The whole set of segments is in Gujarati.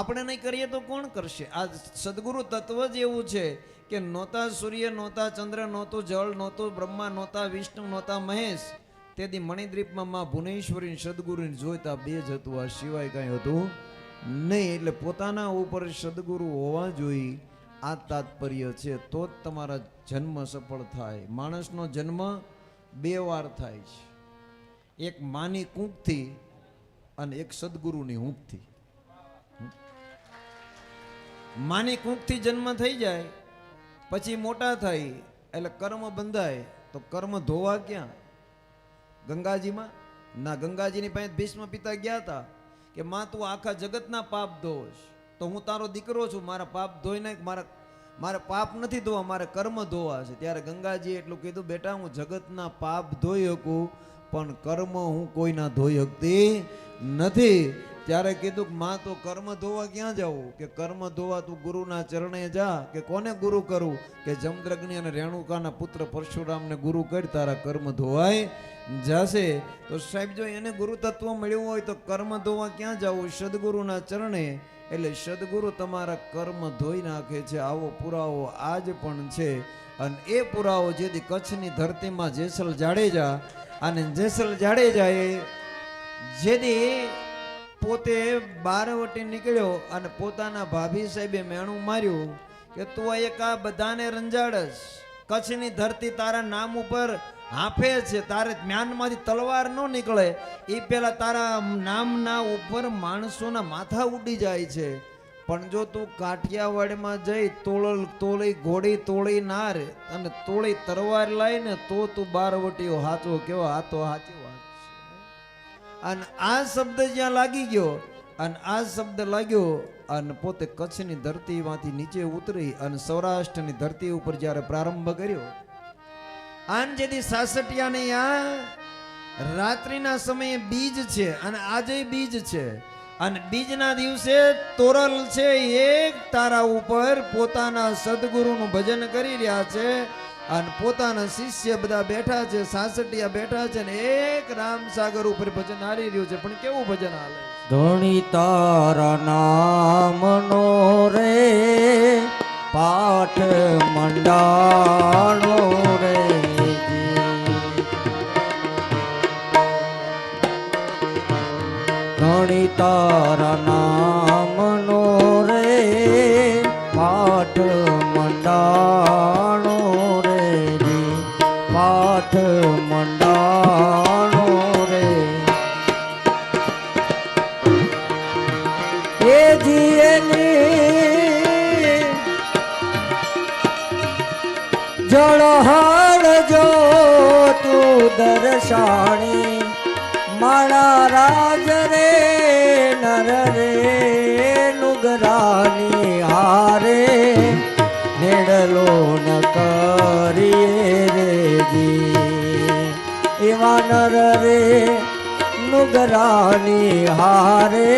આપણે નહીં કરીએ તો કોણ કરશે? આ સદગુરુ તત્વ જ એવું છે કે નહોતા સૂર્ય, નહોતા ચંદ્ર, નહોતું જળ, નહોતું બ્રહ્મા, નહોતા વિષ્ણુ, નહોતા મહેશ. તેથી મણિદ્વીપમાં માં ભુવનેશ્વરી સદગુરુને જોઈતા બે જ હતું, આ સિવાય કાંઈ હતું નહીં. એટલે પોતાના ઉપર સદગુરુ હોવા જોઈએ, આ તાત્પર્ય છે. તો જ તમારા જન્મ સફળ થાય. માણસનો જન્મ બે વાર થાય છે, એક માની કૂંકથી અને એક સદગુરુની હૂંકથી. માની કૂંકથી જન્મ થઈ જાય, પછી મોટા થાય એટલે કર્મ બંધાય. તો કર્મ ધોવા ક્યાં? ગંગાજીમાં ના. ગંગાજીની પાસે ભીષ્મ પિતા ગયા હતા કે માં તું આખા જગતના પાપ ધોશ, તો હું તારો દીકરો છું, મારા પાપ ધોઈ નાખ. મારે પાપ નથી ધોવા, મારે કર્મ ધોવા છે. ત્યારે ગંગાજીએ એટલું કીધું, બેટા હું જગતના પાપ ધોઈ શકું પણ કર્મ હું કોઈના ધોઈ શકતી નથી. ત્યારે કીધું કે માં તો કર્મ ધોવા ક્યાં જવું? કે કર્મ ધોવા તું ગુરુના ચરણે જા. કે કોને ગુરુ કરું? કે જમદ્રગ્નિ અને રેણુકાના પુત્ર પરશુરામને ગુરુ કરી, તારા કર્મ ધોવાય જશે. તો સાહેબ જો એને ગુરુ તત્વ મળ્યું હોય તો કર્મ ધોવા ક્યાં જવું? સદગુરુના ચરણે. એટલે સદગુરુ તમારા કર્મ ધોઈ નાખે છે. આવો પુરાવો આજ પણ છે. અને એ પુરાવો જેથી કચ્છની ધરતીમાં જેસલ જાડેજા, અને જેસલ જાડેજા એ જેથી પોતે બારવટી નીકળ્યો અને પોતાના ભાભી સાહેબે મેણું માર્યું કે તું એક આ બધાને રંજાડસ, કચ્છની ધરતી તારા નામ ઉપર હાફે છે, તારે જ્ઞાનમાંથી તલવાર ન નીકળે એ પેલા તારા નામના ઉપર માણસોના માથા ઉડી જાય છે. પણ જો તું કાઠિયાવાડમાં જઈ તોળી ઘોડી તોળી નાર અને તોળી તરવાર લાવીને તો તું બારવટીઓ હાચો કેવા? આ તો સાચી વાત છે. અને આ શબ્દ જ્યાં લાગી ગયો, અને આ શબ્દ લાગ્યો અને પોતે કચ્છની ધરતીમાંથી નીચે ઉતરી અને સૌરાષ્ટ્રની ધરતી ઉપર જ્યારે પ્રારંભ કર્યો, આન જેથી સાસટિયાને આ રાત્રિના સમયે બીજ છે અને આજે બીજ છે. અને બીજના દિવસે તોરલ છે એક તારા ઉપર પોતાના સદગુરુનું ભજન કરી રહ્યા છે. અને પોતાના શિષ્ય બધા બેઠા છે, સાસટિયા બેઠા છે, ને એક રામસાગર ઉપર ભજન હાલી રહ્યું છે. પણ કેવું ભજન હાલે? ધણી તારા નામનો રે પાઠ મંડાણો રે, ધણી તારા નામનો રે પાઠ મંડાણો રે, પાઠ મંડાણો રે. એ જીએની જળહળ જો તું દર્શાણી, માણા રાજ રે નર રે નુગરાની હારે, નેડલો ન કરીએ રેજી. એવા નર રે નુગરાની હારે,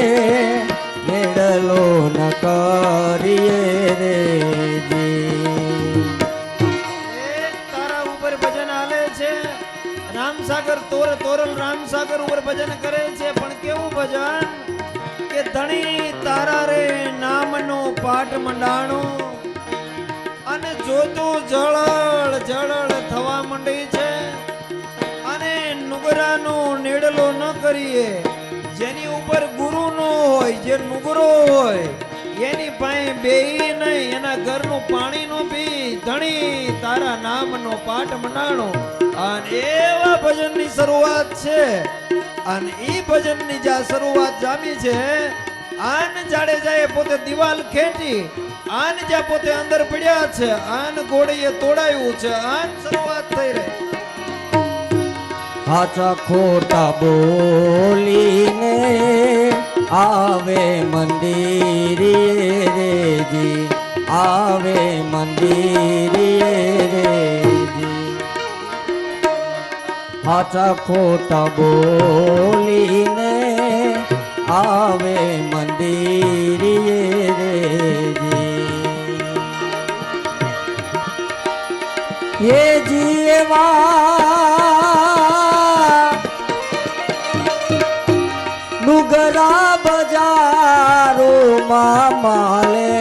નેડલો ન કરીએ રેજી. તારા ઉપર ભજન હાલે છે. રામસાગર તોરલ રામસાગર ઉપર ભજન કરે છે. પણ કેવું ભજન? કે ધણી તારા રે નામનો પાઠ મંડાણો, અને જોતું જળળ જળળ થવા માંડી છે. અને નુગરાનો નેડલો ન કરીએ. જેની ઉપર ગુરુ નો હોય, જે નુગરો હોય એની પાસે બેહી નહીં, એના ઘરનું પાણી નો પી. ધણી તારા નામનો પાઠ મંડાણો. અને એવા ભજનની શરૂઆત છે. અને એ ભજનની જ્યાં શરૂઆત જામી છે, આન જાડેજાએ પોતે દિવાલ ખેંચી, આન જ્યાં પોતે અંદર પડ્યા છે, આન ઘોડીએ તોડાયું છે, આન શરૂઆત થઈ રહી. સાચા ખોટા બોલીને આવે મંદિરે રેજી, આવે મંદિરે રેજી. સાચા ખોટા બોલીને આવે મંદિરે રેજી. એ જીવા નુગરા બજારો આવા માલે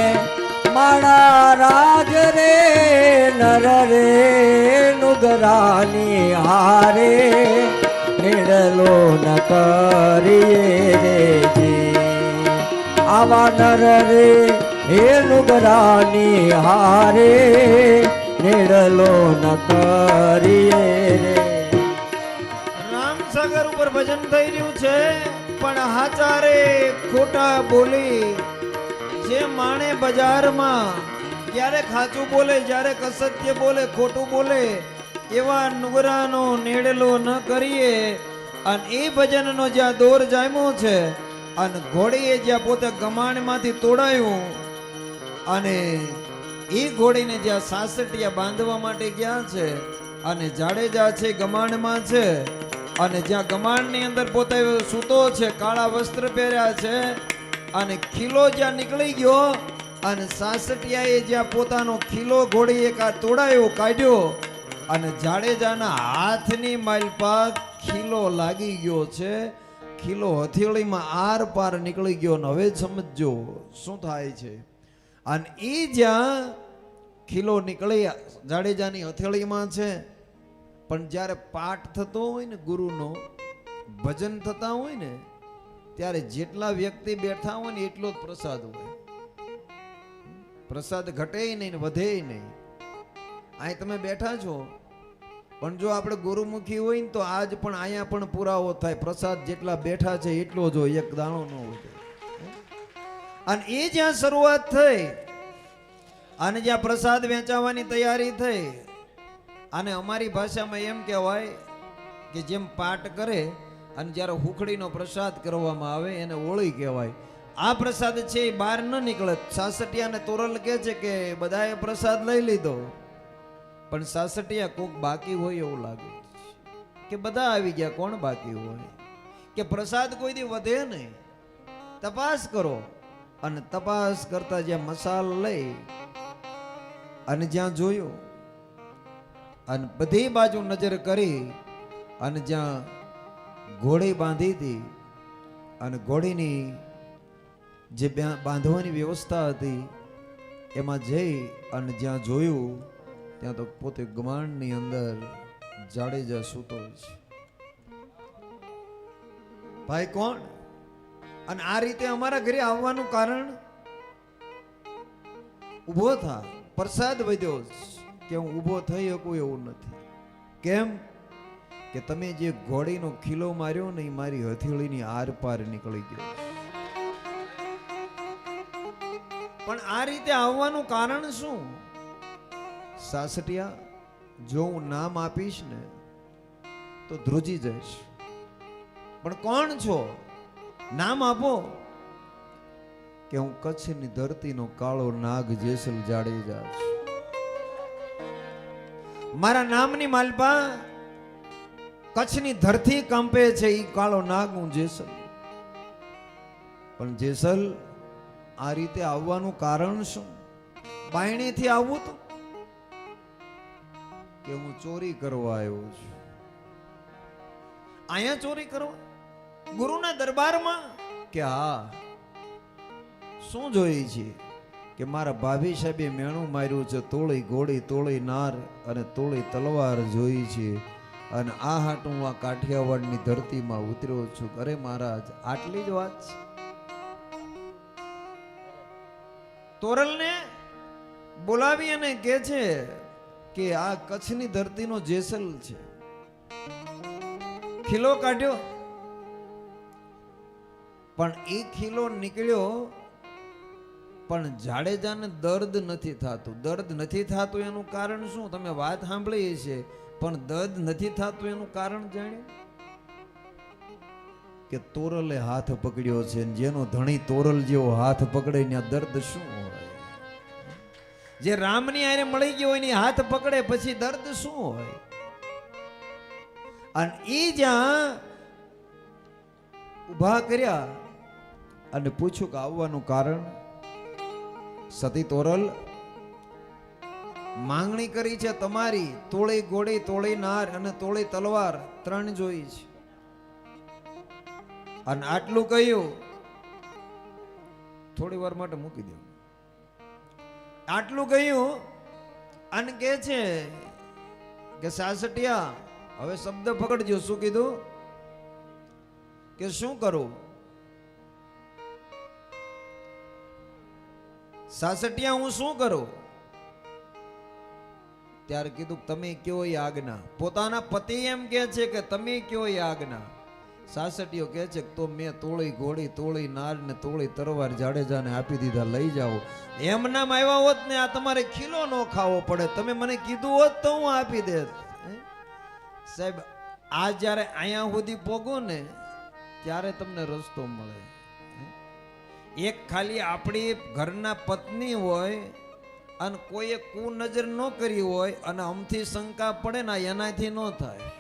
માણા રાજ રે નર રે નુગરાની હારે નિડલો ન કરીએ રે જી આવા નર રે હે નુગરાની હારે નિડલો ન કરીએ રે. રામસાગર ઉપર ભજન થઈ રહ્યું છે, પણ હાચારે ખોટા બોલી જે માણે બજારમાં ક્યારેક સાચું બોલે, જ્યારે અસત્ય બોલે, ખોટું બોલે, એવા નુગરાનો નેડલો ન કરીએ. અને એ ભજનનો જ્યાં દોર જામ્યો છે અને ઘોડીએ જ્યાં પોતે ગમાણમાંથી તોડાયું અને એ ઘોડીને જ્યાં સાસટિયા બાંધવા માટે ગયા છે અને જાડેજા છે ગમાણમાં છે અને જ્યાં ગમાણની અંદર પોતે સૂતો છે, કાળા વસ્ત્ર પહેર્યા છે અને ખીલો જ્યાં નીકળી ગયો અને સાસટિયાએ જ્યાં પોતાનો ખીલો ઘોડી એક આ તોડાયો, કાઢ્યો અને જાડેજાના હાથની માલપા ખીલો લાગી ગયો છે. ખીલો હથેળીમાં આર પાર નીકળી ગયો. ને હવે સમજો શું થાય છે. અને એ જ્યાં ખીલો નીકળી જાડેજાની હથેળીમાં છે, પણ જ્યારે પાઠ થતો હોય ને ગુરુનો, ભજન થતા હોય ને, ત્યારે જેટલા વ્યક્તિ બેઠા હોય ને એટલો જ પ્રસાદ હોય. પ્રસાદ ઘટે નહીં ને વધે નહીં. અહીં તમે બેઠા છો, પણ જો આપણે ગુરુમુખી હોય ને તો આજ પણ અહીંયા પણ પુરાવો થાય. પ્રસાદ જેટલા બેઠા છે એટલો જ હોય, એક દાણો ન હોય. અને એ જ્યાં શરૂઆત થઈ અને જ્યાં પ્રસાદ વેચાવાની તૈયારી થઈ, અને અમારી ભાષામાં એમ કહેવાય કે જેમ પાઠ કરે અને જ્યારે હુખડીનો પ્રસાદ કરવામાં આવે એને ઓળી કહેવાય. આ પ્રસાદ છે એ બહાર ન નીકળે. સાસટિયાને તોરલ કહે છે કે બધાએ પ્રસાદ લઈ લીધો, પણ સાસટિયા કોક બાકી હોય એવું લાગે કે બધા આવી ગયા, કોણ બાકી હોય? કે પ્રસાદ કોઈ દી વધે નહીં. તપાસ કરો. અને તપાસ કરતા જ્યાં મસાલ લઈ અને જ્યાં જોયું અને બધી બાજુ નજર કરી અને જ્યાં ઘોડી બાંધી હતી અને ઘોડીની જે બાંધવાની વ્યવસ્થા હતી એમાં જઈ અને જ્યાં જોયું ત્યાં તો પોતે ગમાણની અંદર જાડેજા સૂતો છે. ભાઈ કોણ? અને આ રીતે અમારા ઘરે આવવાનું કારણ ઊભો થા, પ્રસાદ વધ્યો કે હું ઊભો થઈ શકું એવું નથી. કેમ કે તમે જે ઘોડીનો ખીલો માર્યો ને એ મારી હથેળીની આર પાર નીકળી ગયો. પણ આ રીતે આવવાનું કારણ શું? સાસટિયા, જો હું નામ આપીશ ને તો ધ્રુજી જઈશ. પણ કોણ છો? નામ આપો. કે હું કચ્છની ધરતીનો કાળો નાગ જેસલ જાડેજા છું. મારા નામની માલપા કચ્છની ધરતી કંપે છે. એ કાળો નાગ હું જેસલ. પણ જેસલ આ રીતે આવવાનું કારણ શું? બાયણેથી આવવું તો કે હું ચોરી કરવા આવ્યો છું. અહીંયા ચોરી કરવા? ગુરુના દરબારમાં? કે હા. શું જોઈએ છે? કે મારા ભાભી સાહેબે મેણું માર્યું છે, તોળી ઘોડી, તોળી નાર અને તોળી તલવાર જોઈ છે. અને આ હાટું હું આ કાઠિયાવાડની ધરતીમાં ઉતર્યો છું. અરે મહારાજ, આટલી જ વાત છે? તોરલને બોલાવી અને કહે છે કે આ કચ્છની ધરતીનો જેસલ છે. ખીલો કાઢ્યો, પણ એ ખીલો નીકળ્યો પણ જાડેજાને દર્દ નથી થતું. દર્દ નથી થતું એનું કારણ શું? તમે વાત સાંભળી છે, પણ દર્દ નથી થતું એનું કારણ જાણ્યું? કે તોરલે હાથ પકડ્યો છે. જેનો ધણી તોરલ જેવો હાથ પકડે ત્યાં દર્દ શું હોય? જે રામની આરે મળી ગયો એની હાથ પકડે પછી દર્દ શું હોય? અને એ જ્યાં ઉભા કર્યા અને પૂછ્યું કે આવવાનું કારણ? સતી તોરલ, માંગણી કરી છે તમારી, તોળી ઘોડી, તોળી નાર અને તોળી તલવાર ત્રણ જોઈ છે. અને આટલું કહ્યું થોડી વાર માટે મૂકી દો. આટલું કહ્યું અને કે છે કે સાસટિયા હવે શબ્દ પકડજો. શું કીધું? કે શું કરું? સાસટિયા હું શું કરું? ત્યારે કીધું તમે કયો એ આજ્ઞા. પોતાના પતિ એમ કે છે કે તમે કયો એ આજ્ઞા. સાસટીઓ કહે છે કે તો મેં તોળી ઘોડી, તોળી નાર ને તોળી તરવાર જાડેજાને આપી દીધા, લઈ જાઓ. એમ નામ આવ્યા હોત ને આ તમારે ખીલો નો ખાવો પડે. તમે મને કીધું હોત તો હું આપી દેત. સાહેબ આ જ્યારે અહીંયા સુધી પોગો ને ત્યારે તમને રસ્તો મળે. એક ખાલી આપણી ઘરના પત્ની હોય અને કોઈએ કુનજર ન કરી હોય અને અમથી શંકા પડે ને એનાથી ન થાય.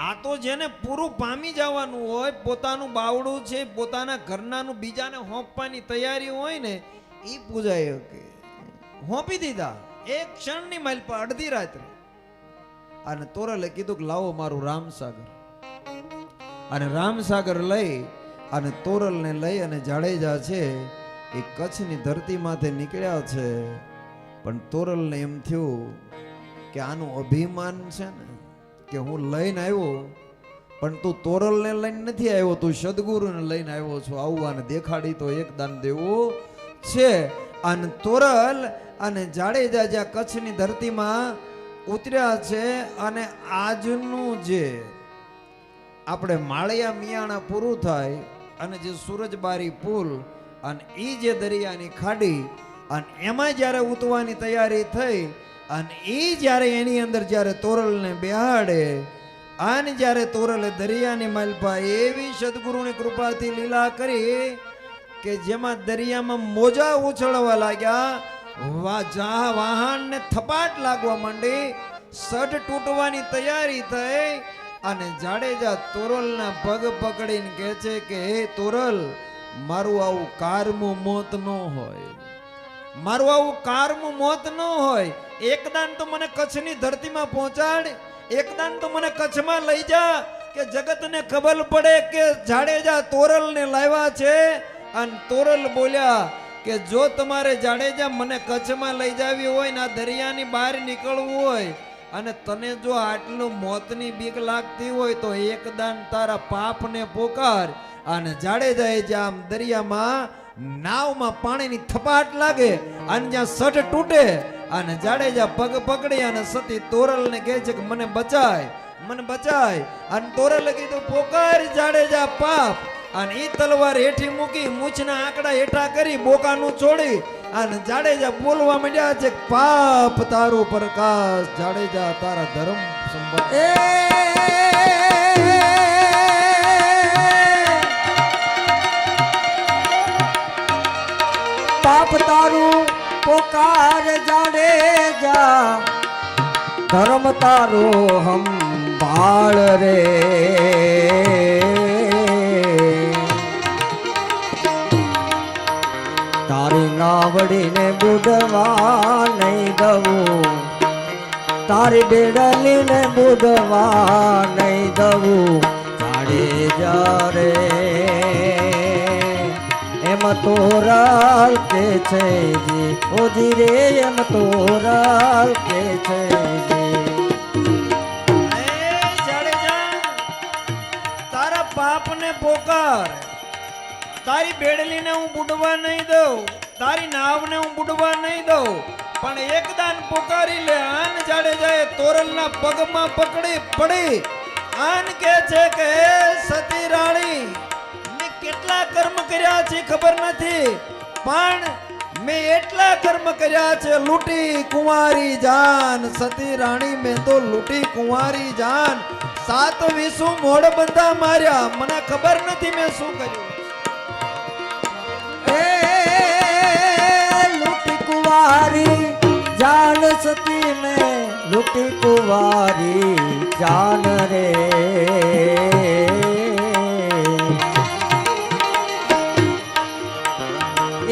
આ તો જેને પૂરું પામી જવાનું હોય, પોતાનું બાવડું છે પોતાના ઘરનાનું બીજાને હોંપવાની તૈયારી હોય ને એ પૂજાય કે હોંપી દીધા એક ક્ષણની માઇલ પર અડધી રાત્રે. અને તોરલે કીધું કે લાવો મારું રામસાગર. અને રામસાગર લઈ અને તોરલને લઈ અને જાડેજા છે એ કચ્છની ધરતીમાંથી નીકળ્યા છે. પણ તોરલને એમ થયું કે આનું અભિમાન છે ને કે હું લઈને આવ્યો, પણ તું તોરલને લઈને નથી આવ્યો, તું સદગુરુને લઈને આવ્યો છો. આવું આને દેખાડી તો એક દાન દેવું છે. અને તોરલ અને જાડેજા જ્યાં કચ્છની ધરતીમાં ઉતર્યા છે અને આજનું જે આપણે માળિયા મિયાણા પૂરું થાય અને જે સુરજબારી પુલ અને એ જે દરિયાની ખાડી અને એમાં જ્યારે ઉતવાની તૈયારી થઈ અને એ જ્યારે એની અંદર જ્યારે તોરલને બેહાડે અને જ્યારે તોરલે દરિયાની માલપા એવી સદગુરુની કૃપાથી લીલા કરી કે જેમાં દરિયામાં મોજા ઉછળવા લાગ્યા, વાહનને થપાટ લાગવા માંડી, સઢ તૂટવાની તૈયારી થઈ. અને જાડેજા તોરલના પગ પકડીને કહે છે કે હે તોરલ, મારું આવું કારમું મોત ન હોય, મારું આવું કારમું મોત ન હોય. એકદાન તો મને કચ્છની ધરતીમાં પહોંચાડ, એકદાન તો મને કચ્છમાં લઈ જા કે જગતને ખબર પડે કે જાડેજા તોરલને લાવ્યા છે. અને તોરલ બોલ્યા કે જો તમારે જાડેજા મને કચ્છમાં લઈ જાવી હોય ને આ દરિયાની બહાર નીકળવું હોય અને તને જો આટલું મોતની બીક લાગતી હોય તો એકદાન તારા પાપને પોકાર. અને જાડેજાએ જ્યાં દરિયામાં નાવમાં પાણીની થપાટ લાગે અને જ્યાં સઢ તૂટે અને જાડેજા પગ પકડી અને સતી તોરલને કહે છે કે મને બચાય, મને બચાય. અને તોરલે કીધું પોકાર જાડેજા પાપ. અને ઈ તલવાર હેઠી મૂકી મૂછના આંકડા હેઠા કરી બોકાનું છોડી અને જાડેજા બોલવા માંડ્યા છે પાપ તારો પ્રકાશ, જાડેજા તારા ધર્મ સંભાળ. પાપ તારું પોકાર જાડેજા, ધર્મ તારો સંભાળ રે. તારી નાવડીને બુડવા નહીં દવું, તારી બેડલીને બુડવા નહીં દવું. જાડેજા રે એમ તોરલ કે છે જી, ઓજી રે એમ તોરલ કે છે જી. જાડેજા તારા પાપને પોકાર, તારી બેડલીને હું બુડવા નહીં દઉં, તારી નાવને હું બુડવા નહીં દઉં, પણ એકદાન પોકારી લે. આન જાડેજાએ તોરલના પગમાં પકડી પડી આન કે છે કે હે સતી રાણી, મેં કેટલા કર્મ કર્યા છે ખબર નથી, પણ મેં એટલા કર્મ કર્યા છે લૂંટી કુંવારી જાન. સતી રાણી મેં તો લૂંટી કુંવારી જાન, 7 વિસુ મોડ બંધા માર્યા, મને ખબર નથી મેં શું કર્યું. लुटी कुवारी जान सती में, लुटी कुवारी जान रे.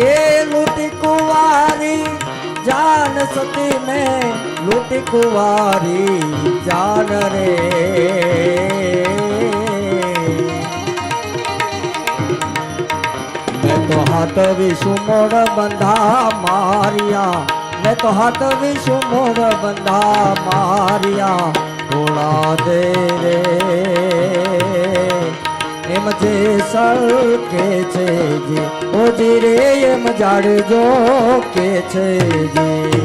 ये लुटी कुवारी जान सती में, लुटी कुवारी जान रे. હાથ વિષુમોડ બંધા મારિયા મેં તો હાથ વિષુમોડ બંધા મારિયા થોડા દે રે એમ જે સળકે છે જી ઓજી રે એમ જાડજો કે છે જી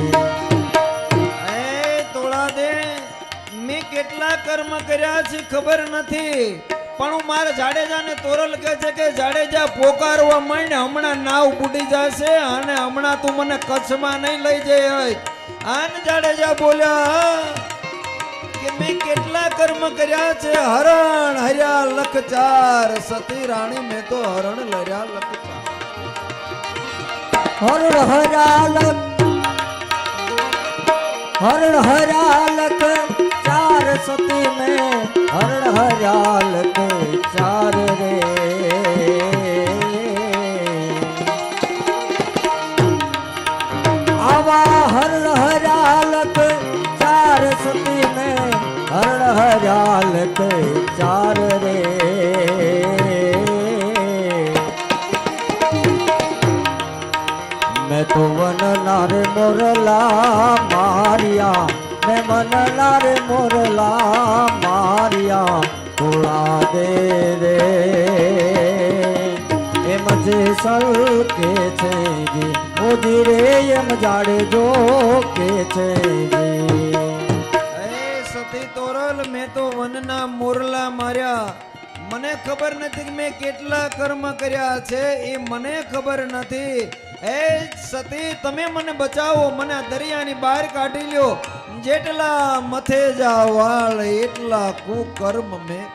એ તોળા દે મેં કેટલા કર્મ કર્યા છે ખબર નથી, પણ હું મારા જાડેજાને તોરલ કહે છે કે જાડેજા પોકારવા માંડ, હમણાં નાવ બુડી જશે અને હમણાં તું મને કચ્છમાં નહીં લઈ જાય. આને જાડેજા બોલ્યા કે મેં કેટલા કર્મ કર્યા છે. હરણ હર્યા લખ ચાર, સતી રાણી મેં તો હરણ લર્યા લખ ચાર. હરણ હરાલક હરણ હરાલક ચાર સતી में હરણ હરાલક ચાર રે આવા હરણ હરાલક ચાર સતી में હરણ હરાલક ચાર રે मैं तो वन नारे मोरला मारिया मैं मन नारे मोरला मारिया थोड़ा दे रे एम जे सळके છે જી ઓજી રે એમ જાડજો કે છે જી એ સતી તોરલ મેં તો વનના મોરલા માર્યા. મને ખબર નથી કે મેં કેટલા કર્મ કર્યા છે, એ મને ખબર નથી. એ સતી તમે મને બચાવો, મને આ દરિયાની બહાર કાઢી લ્યો. જેટલા મથે જા વાળ એટલા કુકર્મ મેં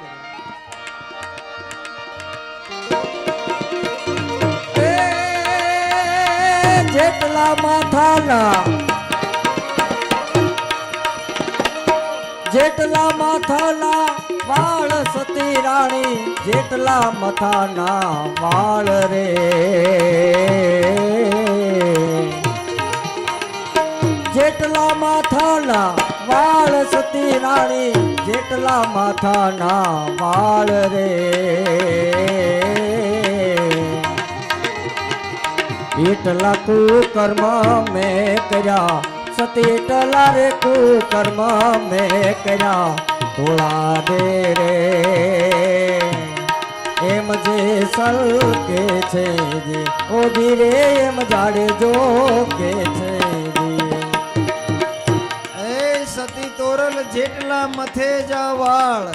જેટલા માથાના જેટલા માથાના વાળ સતી રાણી જેટલા મથાના વાળ રે જેટલા માથાના વાળ સતી રાણી જેટલા માથાના વાળ રે એટલા કુકર્મ મેં કર્યા સતી એટલા રે કુકર્મ મેં કર્યા થોડા દે રે એમ જે સળકે છે જી ઓજી રે એમ જાડજો કે છે જી એ સતી તોરલ જેટલા મથે જા વાળ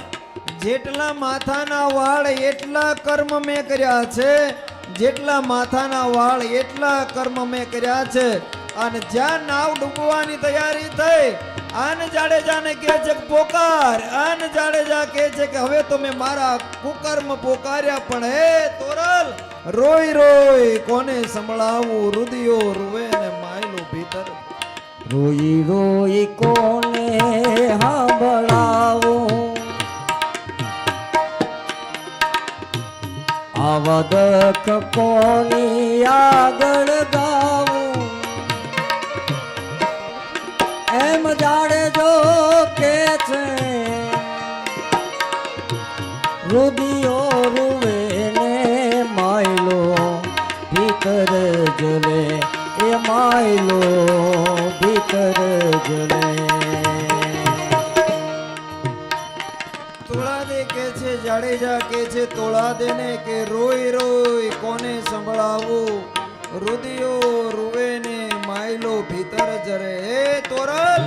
જેટલા માથાના વાળ એટલા કર્મ મેં કર્યા છે, જેટલા માથાના વાળ એટલા કર્મ મેં કર્યા છે. અને જ્યાં નાવ ડૂબવાની તૈયારી થઈ આન જાડેજાને કહે છે કે પોકાર. આન જાડેજા કહે છે કે હવે તો મેં મારા કુકર્મ પોકાર્યા, પણ હે તોરલ રોઈ રોઈ કોને સંભળાવું, રુદિયો રૂવે ને માયલું ભીતર. રોઈ રોઈ કોને સાંભળાવું આવા દખ કોની આગળ ગાવું એમ જાડજો કે છે રુદિયો રૂવે ને માયલો ભીતર જલે એ માયલો ભીતર જલે તોળાદે કે છે જાડેજા કે છે તોળાદેને કે રોઈ રોઈ કોને સંભળાવું, રુદિયો રૂવે ને માયલો ભીતર જરે. હે તોરલ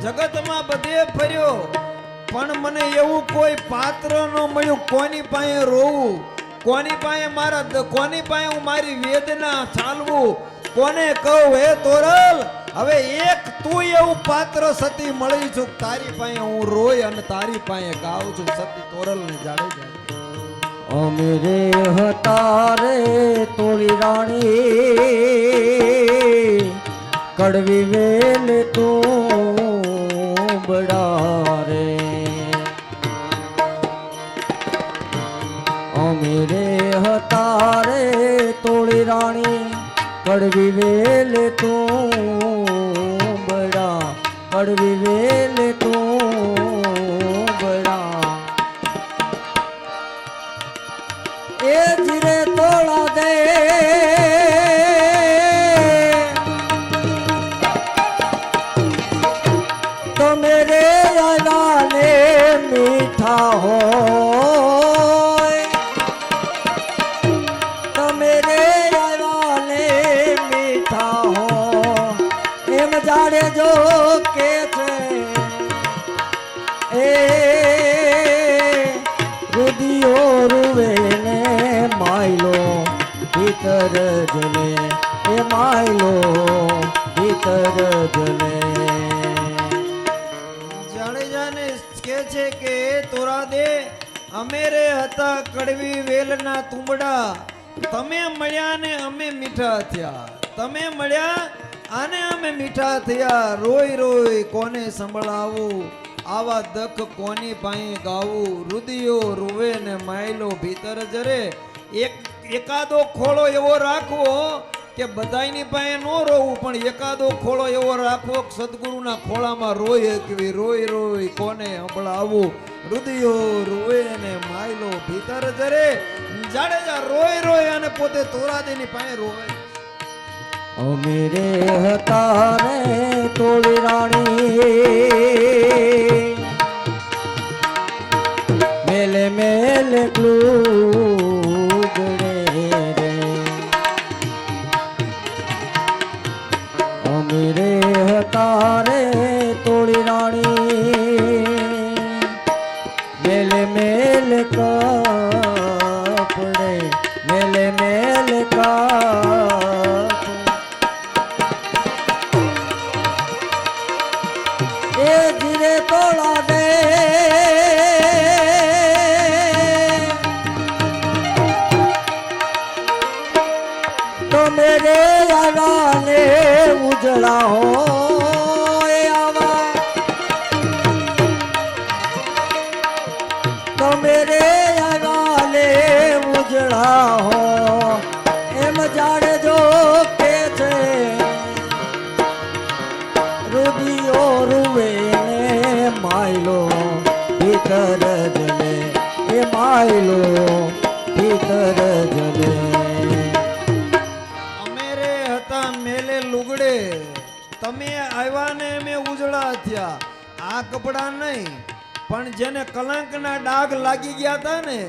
જગતમાં બધે ફર્યો પણ મને એવું કોઈ પાત્ર ન મળ્યું કોની પાસે રોવું, કોની પાસે કોની પાસે હું મારી વેદના ચાલવું, કોને કહું. હે તોરલ હવે એક તું એવું પાત્ર સતી મળી છું તારી પાસે હું રોય અને તારી પાસે ગાઉં છું. સતી તોરલ ને જાડેજા અમે રે હતા રે તોરી રાણી કડવી વેલ તું બડા રે અમે રે હતા રે તોરી રાણી કડવી વેલ તું બડા કડવી વેલ તું બડા એ જીરે તોડા દે દે. અમે રે હતા કડવી વેલના તુંબડા, તમે મળ્યા ને અમે મીઠા થયા. તમે મળ્યા અને અમે મીઠા થયા. રોઈ રોઈ કોને સંભળાવું, આવા દખ કોની પાસે ગાવું. રુદિયો રૂવે ને માયલો ભીતર જરે. એકાદો ખોળો એવો રાખવો કે બધાયની પાસે ન રોવું, પણ એકાદો ખોળો એવો રાખવો કે સદગુરુના ખોળામાં રોઈ એકવી. રોઈ રોઈ કોને સંભળાવું, રુદિયો રૂવે ને માયલો ભીતર જરે. જાડેજા રોઈ રોઈ અને પોતે તોરાદેની પાસે રોવે. અમે રે હતા રે તોળી રાણી, મેલે મેલે ક્લુગડે રે. અમે રે હતા રે તોળી રાણી, મેલે મેલે કપડે, મેલે મેલે એ ધીરે તોડા દે તો મેરે આવાને ઉજળા હો આવા, તો મેરે આવાને ઉજળા હો એમ જાણે જો કે છે. રુદિયો રૂવે ને માયલો ભીતર જલે, એ માયલો ભીતર જલે. અમે રે હતા મેલે લુગડે, તમે આવ્યા ને અમે ઉજળા થયા. આ કપડા નહીં, પણ જેને કલંકના ડાઘ લાગી ગયા હતા ને,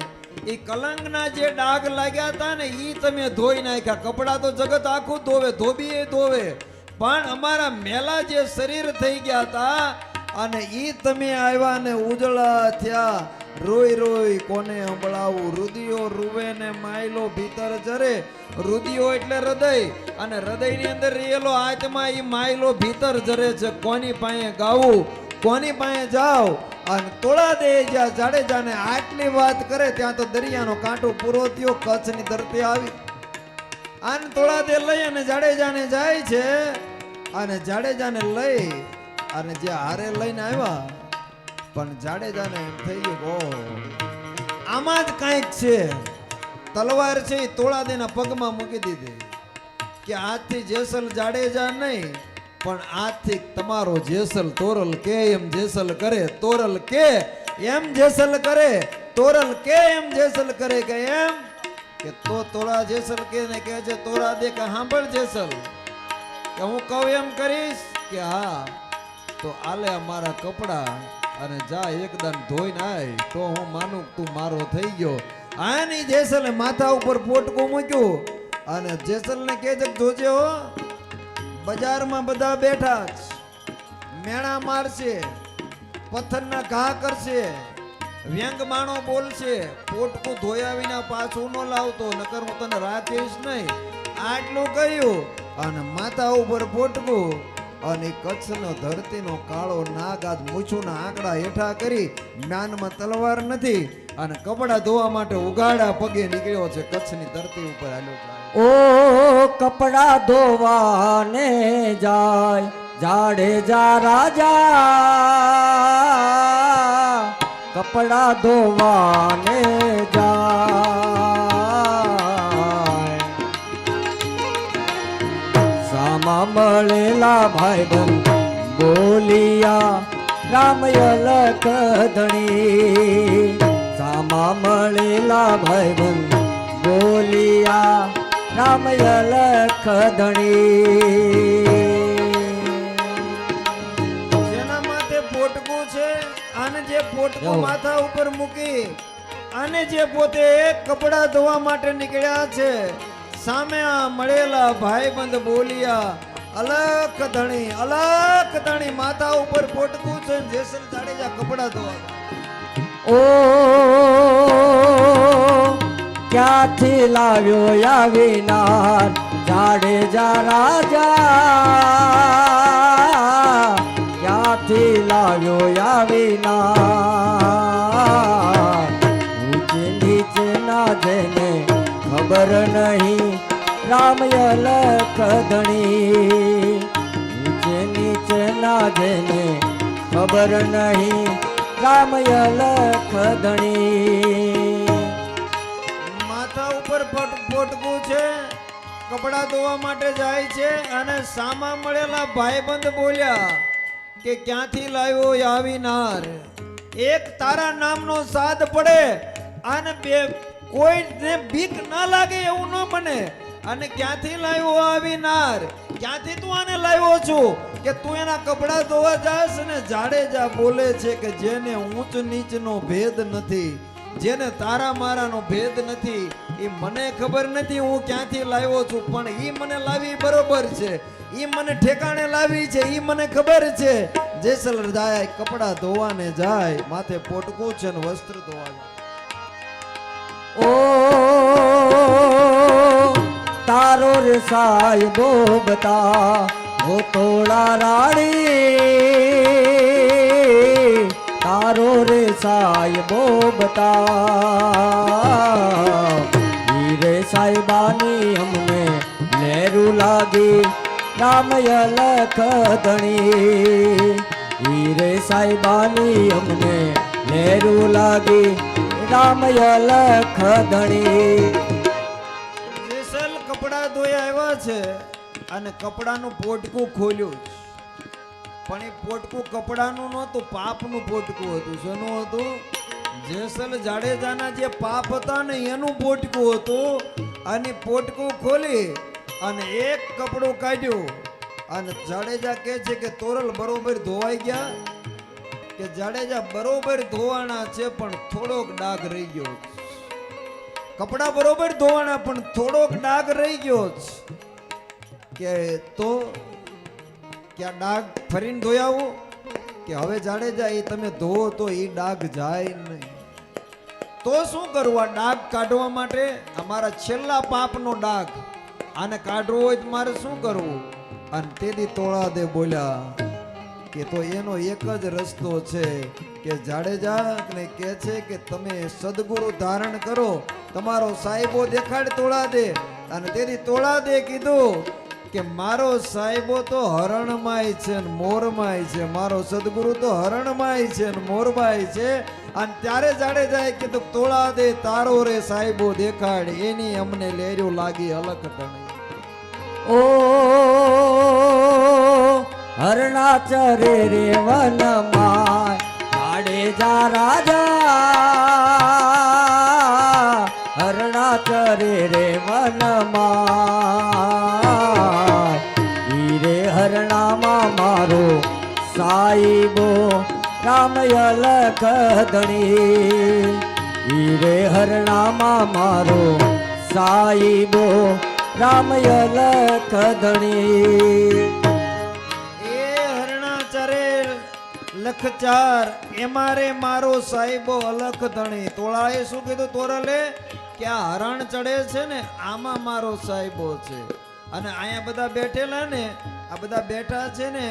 એ કલંકના જે ડાઘ લાગ્યા હતા ને ઈ તમે ધોઈ નાખ્યા. કપડા તો જગત આખું ધોવે, ધોબી એ ધોવે, પણ અમારા મેલા જે શરીર થઈ ગયા હતા અને ઈ તમે આવ્યા ને ઉજળા થયા. રોઈ રોઈ કોને સંભળાવું, રુદિયો રૂવે ને માયલો ભીતર જરે. રુદિયો એટલે હૃદય, અને હૃદયની અંદર રહેલો આત્મા ઈ માયલો ભીતર જરે છે. કોની પાસે ગાવું, કોની પાસે જાવ. અને તોળા દે જ્યાં જાડેજાને આટલી વાત કરે ત્યાં તો દરિયાનો કાંટો પૂરો થયો. કચ્છની ધરતી આવી આન તોળા દે લઈ અને જાડેજાને જાય છે. અને જાડેજાને લઈ અને જે હારે લઈને આવ્યા, પણ જાડેજાને એમ થઈ ગયું આમાં જ કાંઈક છે. તલવાર છે એ તોળા દેના પગમાં મૂકી દીધી કે આજથી જેસલ જાડેજા નહીં, પણ આજથી તમારો જેસલ તોરલ કે એમ જેસલ કરે. તોરલ કે એમ જેસલ કરે, તોરલ કે એમ જેસલ કરે. કે એમ કે તો તોળા જેસલ કે ને કહે છે તોરા દે કે સાંભળ જેસલ, કે હું કહું એમ કરીશ કે હા. તો આલે અમારા કપડા અને જા એકદમ ધોઈને આય, તો હું માનું તું મારો થઈ ગયો. આની જેસલે માથા ઉપર પોટકું મૂક્યું અને જેસલને કહે છે જોજે હો, બજારમાં બધા બેઠા છે, મેણા મારશે, પથ્થરના ઘા કરશે, વ્યંગ માણો બોલશે. પોટકું ધોયા વિના પાછું ન લાવતો, નકર હું તને રાખીશ નહીં. આટલું કહ્યું અને માથા ઉપર પોટકું અને કચ્છનો ધરતીનો કાળો નાગ આજ મૂછુના આંકડા હેઠા કરી. જ્ઞાનમાં તલવાર નથી અને કપડા ધોવા માટે ઉગાડા પગે નીકળ્યો છે. કચ્છની ધરતી ઉપર હાલ્યો જાય. ઓ કપડા ધોવાને જાય જાડેજા રાજા, કપડા ધોવાને જાય. સામા મળેલા ભાઈબંધ બોલિયા રામય લખ ધણી. સામા મળેલા ભાઈબંધ બોલિયા રામય લખ ધણી. જેના માથે પોટકું છે અને જે પોટકું માથા ઉપર મૂકી અને જે પોતે કપડા ધોવા માટે નીકળ્યા છે, સામે આ મળેલા ભાઈબંધ બોલિયા અલખ ધણી માથા ઉપર પોટકું છે. જેસલ જાડેજા કપડા ધોવા. ઓ ક્યાંથી લાવ્યો આવીનાર જાડેજા રાજા, ક્યાંથી લાવ્યો આવીના ઊંચે નીચે ના જેને ખબર નહીં રામ અલખ ધણી ઊંચે નીચે ના જેને ખબર નહીં રામ અલખ ધણી માથા ઉપર પોટકું છે, કપડા ધોવા માટે જાય છે અને સામા મળેલા ભાઈબંધ બોલ્યા કે ક્યાંથી લાવ્યો એ આવીનાર, એક તારા નામનો સાદ પડે અને બે કોઈને બીક ના લાગે એવું ન બને. અને ક્યાંથી લાવ્યો આવીનાર, ક્યાંથી તું આને લાવ્યો છું કે તું એના કપડા ધોવા જાસ અને જાડેજા બોલે છે કે જેને ઊંચ નીચનો ભેદ નથી, જેને તારા મારાનો ભેદ નથી, એ મને ખબર નથી હું ક્યાંથી લાવ્યો છું, પણ ઈ મને લાવી બરોબર છે, ઈ મને ઠેકાણે લાવી છે, ઈ મને ખબર છે. જેસલર જાય કપડા ધોવાને જાય, માથે પોટકું છે ને વસ્ત્ર ધોવા જાય. ઓ તારો રે સાહેબો બતા ઓ તોડા રાણી તારો રે સાહેબો બતા હીરે સાહેબાની અમને લહેરું લાગી રામ અલખ ધણી હીરે સાહેબાની અમને લહેરું લાગી રામ અલખ ધણી જેસલ કપડા ધોયા આવ્યા છે અને કપડાનું પોટકું ખોલ્યું, પણ એ પોટકું કપડાનું નહોતું, પાપનું પોટકું હતું. શેનું હતું? જેસલ જાડેજાના જે પાપ હતા ને એનું પોટકું હતું. અને પોટકું ખોલી અને એક કપડું કાઢ્યું અને જાડેજા કહે છે કે તોરલ બરોબર ધોવાઈ ગયા, કે જાડેજા બરોબર ધોવાના છે પણ થોડોક ડાઘ રહી ગયો, કપડા બરોબર ધોવાના પણ થોડોક ડાઘ રહી ગયો કે તો ક્યાં ડાઘ ફરીને ધોયાવું કે હવે જાડેજા એ તમે ધોવો તો એ ડાઘ જાય નહીં, તો શું કરવું? આ ડાઘ કાઢવા માટે અમારા છેલ્લા પાપનો ડાઘ આને કાઢવો હોય તો મારે શું કરવું? અને તેથી તોળા દે બોલ્યા કે તો એનો એક જ રસ્તો છે કે જાડેજા ને કહે છે કે તમે સદગુરુ ધારણ કરો, તમારો સાહેબો દેખાડ તોળા દે. અને તેથી તોળા દે કીધું કે મારો સાહેબો તો હરણમાય છે ને મોરમાય છે, મારો સદગુરુ તો હરણમાય છે ને મોરમાય છે. અને ત્યારે જાડેજાએ કીધું તોળા દે તારો રે સાહેબો દેખાડ, એની અમને લેર્યું લાગી અલખ ધણી. ઓ હરણા ચરે રે વનમાં જાડેજા રાજા હરણા ચરે રે વનમાં હીરે હરણામાં મારો સાહેબો રામ અલખ ધણી હીરે હરણામાં મારો સાહેબો રામ અલખ ધણી એ હરણા ચરે લખચાર એમારે મારો સાહેબો અલખ ધણી. તોળાએ શું કીધું તોરલે કે આ હરણ ચડે છે ને આમાં મારો સાહેબો છે, અને અહીંયા બધા બેઠેલા ને આ બધા બેઠા છે ને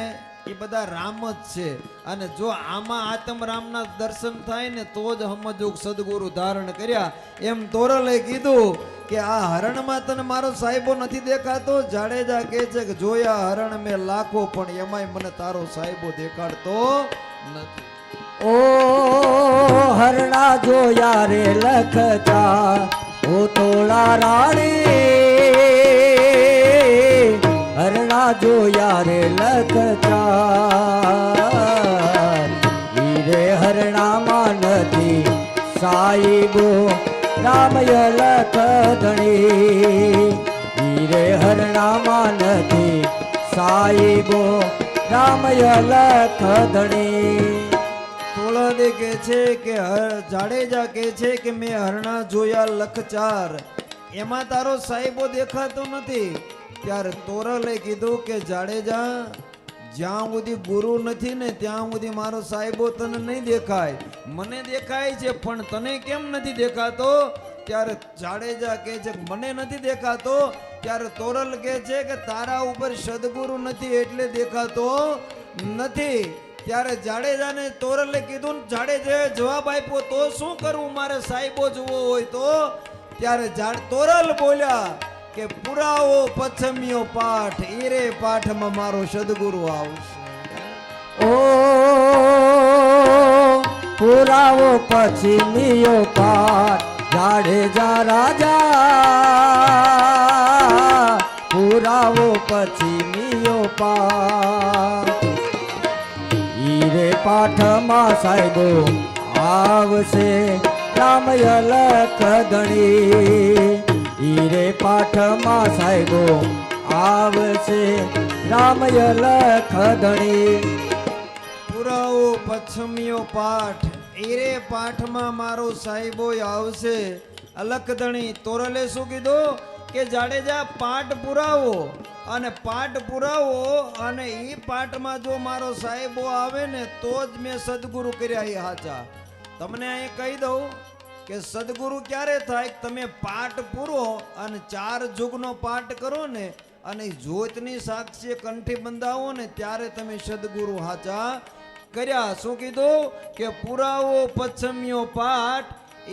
એ બધા રામ જ છે, અને જો આમાં આત્મ રામના દર્શન થાય ને તો જ હમજુક સદગુરુ ધારણ કર્યા. એમ તોરલે કીધું કે આ હરણમાં તને મારો સાહેબો નથી દેખાતો? જાડેજા કહે છે કે જોયા હરણ મેં લાખો પણ એમાંય મને તારો સાહેબો દેખાડતો નથી. ઓ હરણા જોયા રે લખતા ઓ તોળા રાણી હરણા જોયા રે લખતા હીરે હરણામાં નથી સાહેબો રામ અલખ ધણી હીરે હરણામાં નથી સાહેબો રામ અલખ ધણી. તોળાદે કહે છે કે જાડેજા કહે છે કે મેં હરણા જોયા લખચાર, એમાં તારો સાહેબો દેખાતો નથી. ત્યારે તોરલે કીધું કે જાડેજા જ્યાં સુધી ગુરુ નથી ને ત્યાં સુધી મારો સાહેબો તને નહીં દેખાય, મને દેખાય છે પણ તને કેમ નથી દેખાતો? ત્યારે જાડેજા કહે છે કે મને નથી દેખાતો. ત્યારે તોરલ કહે છે કે તારા ઉપર સદગુરુ નથી એટલે દેખાતો નથી. ત્યારે જાડેજાને તોરલે કીધું ને જાડેજાએ જવાબ આપ્યો તો શું કરવું મારે સાહેબો જોવો હોય તો? ત્યારે તોરલ બોલ્યા કે પુરાવો પછમિયો પાઠ ઈરે પાઠમાં મારો સદગુરુ આવશે. ઓ પુરાવો પછીમિયો પાઠ જાડેજા રાજા, પુરાવો પછીમિયો પાઠ ઈરે પાઠમાં સાહેબો આવશે રામય લખધણી, ઈરે પાઠમાં સાહેબો આવશે રામય લખધણી. પુરાવો પછમિયો પાઠ ઈરે પાઠમાં મારો સાહેબો આવશે અલખધણી. તોરલે શું કીધું કે જાડેજા પાઠ પુરાવો અને પાઠ પુરાવો અને ઈ પાઠમાં જો મારો સાહેબો આવે ને તો જ મેં સદગુરુ કર્યા એ હાચા. તમને અહીં કહી દઉં કે સદગુરુ ક્યારે થાય? તમે પાઠ પૂરો અને 4 જુગનો પાઠ કરો ને અને જ્યોતની સાક્ષી કંઠી બંધાવો ને ત્યારે તમે સદગુરુ હાચા કર્યા. શું કીધું કે પુરાવો પછમિયો પાઠ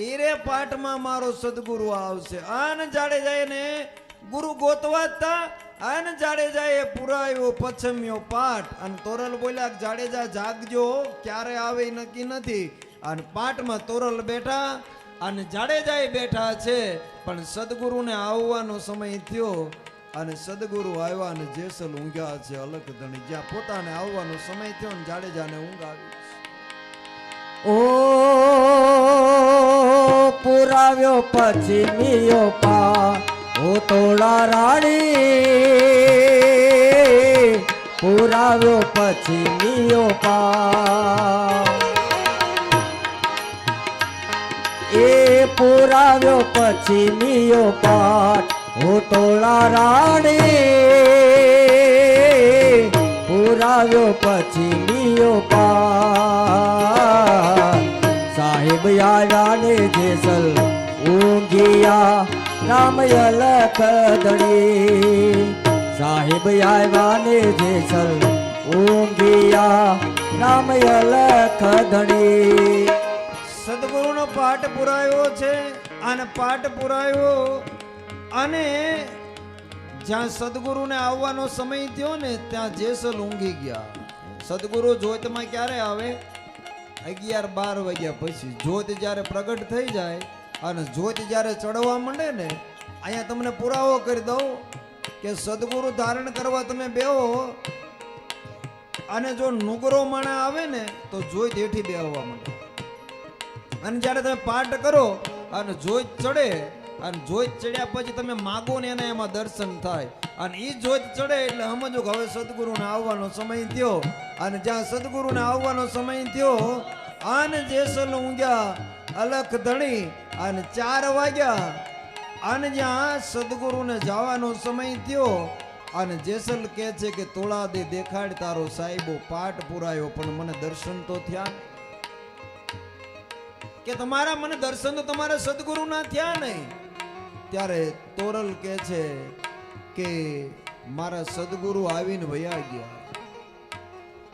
ઈરે પાઠમાં મારો સદગુરુ આવશે. આન જાડેજાએ ને ગુરુ ગોતવા હતા અને જાડેજાએ પુરાવ્યો પછમિયો પાઠ. અને તોરલ બોલ્યા જાડેજા જાગજો, ક્યારે આવે એ નક્કી નથી. અને પાઠમાં તોરલ બેઠા અને જાડેજાએ બેઠા છે, પણ સદગુરુને આવવાનો સમય થયો અને સદગુરુ આવ્યા અને જેસલ ઊંઘ્યા છે અલખધણી. જ્યાં પોતાને આવવાનો સમય થયો ને જાડેજાને ઊંઘ આવી. ઓ પુરાવ્યો પછીમિયો પાઠ ઓ તોળા રાણી, પુરાવ્યો પછીમિયો પાઠ એ પુરાવ્યો પછીમિયો પાઠ ઓ તોળા રાણી, પુરાવ્યો પછીમિયો પાઠ સાહેબ આવ્યા ને જેસલ ઊંઘિયા રામય લખધણી, સાહેબ આવ્યા ને જેસલ ઊંઘિયા રામય લખધણી. સદગુરુનો પાઠ પુરાયો છે અને પાઠ પુરાયો અને જ્યાં સદગુરુને આવવાનો સમય થયો ને ત્યાં જેસલ ઊંઘી ગયા. સદગુરુ જ્યોતમાં ક્યારે આવે? 11-12 વાગ્યા પછી. જ્યોત જ્યારે પ્રગટ થઈ જાય અને જ્યોત જ્યારે ચડવા માંડે ને, અહીંયા તમને પુરાવો કરી દઉં કે સદગુરુ ધારણ કરવા તમે બેહો અને જો નુગરો માણા આવે ને તો જ્યોત હેઠી બેહવા માંડે. અને જ્યારે તમે પાઠ કરો અને જ્યોત ચડે અને જ્યોત ચડ્યા પછી તમે માગો ને એના એમાં દર્શન થાય. અને એ જ્યોત ચડે એટલે સમજો કે હવે સદગુરુને આવવાનો સમય થયો. અને જ્યાં સદગુરુને આવવાનો સમય થયો અને જેસલ ઊંઘ્યા અલખધણી અને 4 વાગ્યા અને જ્યાં સદગુરુને જવાનો સમય થયો અને જેસલ કહે છે કે તોળા દે દેખાડ તારો સાહેબો પાઠ પુરાયો પણ મને દર્શન તો થયા કે તમારા, મને દર્શન તો તમારા સદગુરુ ના થયા નહીં. ત્યારે તોરલ કહે છે કે મારા સદગુરુ આવીને વયા ગયા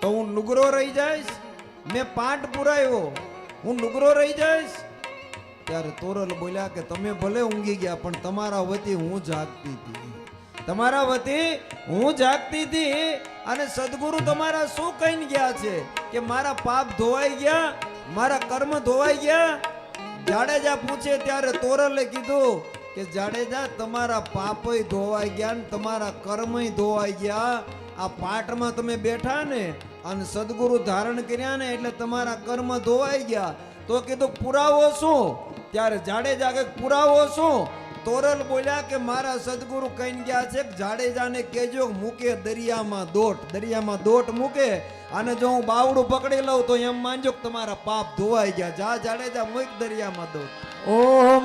તો હું નુગરો રહી જઈશ? મેં પાઠ પુરાયો, હું નુગરો રહી જઈશ? ત્યારે તોરલ બોલ્યા કે તમે ભલે ઊંઘી ગયા પણ તમારા વતી હું જાગતી હતી, તમારા વતી હું જાગતી હતી. અને સદગુરુ તમારા શું કહીને ગયા છે કે મારા પાપ ધોવાઈ ગયા, મારા કર્મ ધોવાઈ ગયા? જાડેજા પૂછે ત્યારે તોરલે કીધું કે જાડેજા તમારા પાપય ધોવાઈ ગયા ને તમારા કર્મય ધોવાઈ ગયા. આ પાઠમાં તમે બેઠા ને અને સદગુરુ ધારણ કર્યા ને એટલે તમારા કર્મ ધોવાઈ ગયા. તો કીધું પુરાવો શું? ત્યારે જાડેજા કે પુરાવો શું? તોરલ બોલ્યા કે મારા સદગુરુ કહીને ગયા છે કે જાડેજાને કહેજો મૂકે દરિયામાં દોટ, દરિયામાં દોટ મૂકે અને જો હું બાવડું પકડી લઉં તો એમ માનજો કે તમારા પાપ ધોવાઈ ગયા. જા જાડેજા મૂક દરિયામાં દોટ. ઓ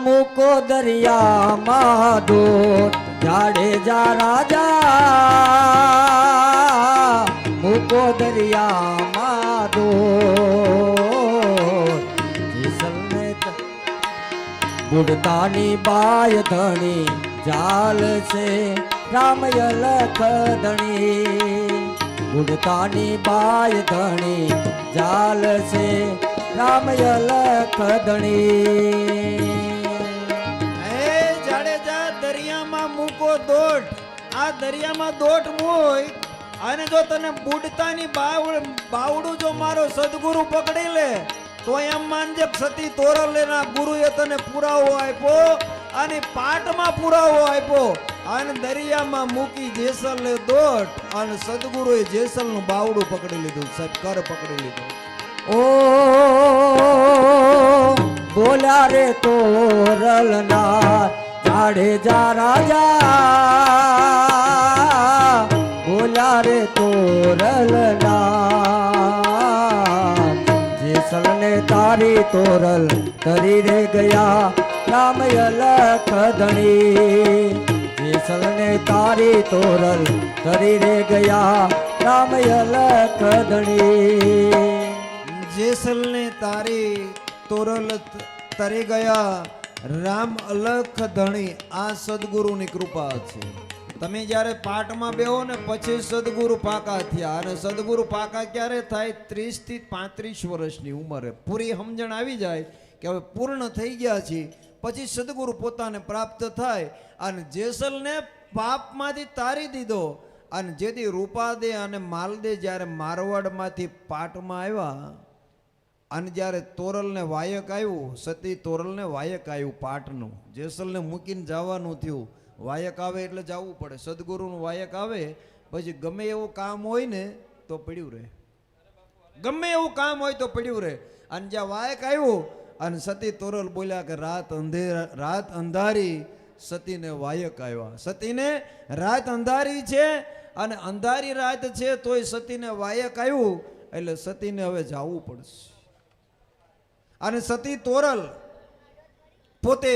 મૂકો દરિયામાં દોટ જાડેજા રાજા, મૂકો દરિયામાં દોટ જેસલને બુડતાની બાય ધણી જાલ છે રામય લખધણી, બુડતાની બાય ધણી જાલ છે રામ અલખ ધણી. હે જાડેજા દરિયામાં મૂકો દોટ, આ દરિયામાં દોટ મૂય અને જો તને બુડતાની બાવડું જો મારો સદગુરુ પકડી લે તો એમ માનજે કે સતી તોરલેના ગુરુએ તને પુરાવો આપ્યો અને પાટમાં પુરાવો આપ્યો અને દરિયામાં મૂકી જેસલને દોટ અને સદગુરુએ જેસલનું બાવડું પકડી લીધું, સાહેબ કર પકડી લીધું. ઓ બોલ્યા રે તોરલના જાડેજા રાજા, બોલ્યા રે તોરલના જેસલને તારી તોરલ તરી રે ગયા રામ અલખ ધણી. જેસલને તારી તોરલ તરી રે ગયા રામ અલખ ધણી. જેસલને તારી તોરલ તરી ગયા રામ અલખ ધણી. આ સદગુરુની કૃપા છે. તમે જ્યારે પાઠમાં બેહો ને પછી સદગુરુ પાકા થયા અને સદગુરુ પાકા ક્યારે થાય? 30 થી 35 વર્ષની ઉંમરે પૂરી સમજણ આવી જાય કે હવે પૂર્ણ થઈ ગયા છે પછી સદગુરુ પોતાને પ્રાપ્ત થાય. અને જેસલને પાપમાંથી તારી દીધો અને જેથી રૂપાદે અને માલદે જ્યારે મારવાડમાંથી પાટમાં આવ્યા અને જ્યારે તોરલને વાયક આવ્યું, સતી તોરલને વાયક આવ્યું પાટનું, જેસલને મૂકીને જવાનું થયું. વાયક આવે એટલે જવું પડે. સદગુરુનું વાયક આવે પછી ગમે એવું કામ હોય ને તો પડ્યું રહે, ગમે એવું કામ હોય તો પડ્યું રહે. અને જ્યાં વાયક આવ્યું અને સતી તોરલ બોલ્યા કે રાત અંધારી સતીને વાયક આવ્યા. સતીને રાત અંધારી છે અને અંધારી રાત છે તોય સતીને વાયક આવ્યું એટલે સતીને હવે જવું પડશે. અને સતી તોરલ પોતે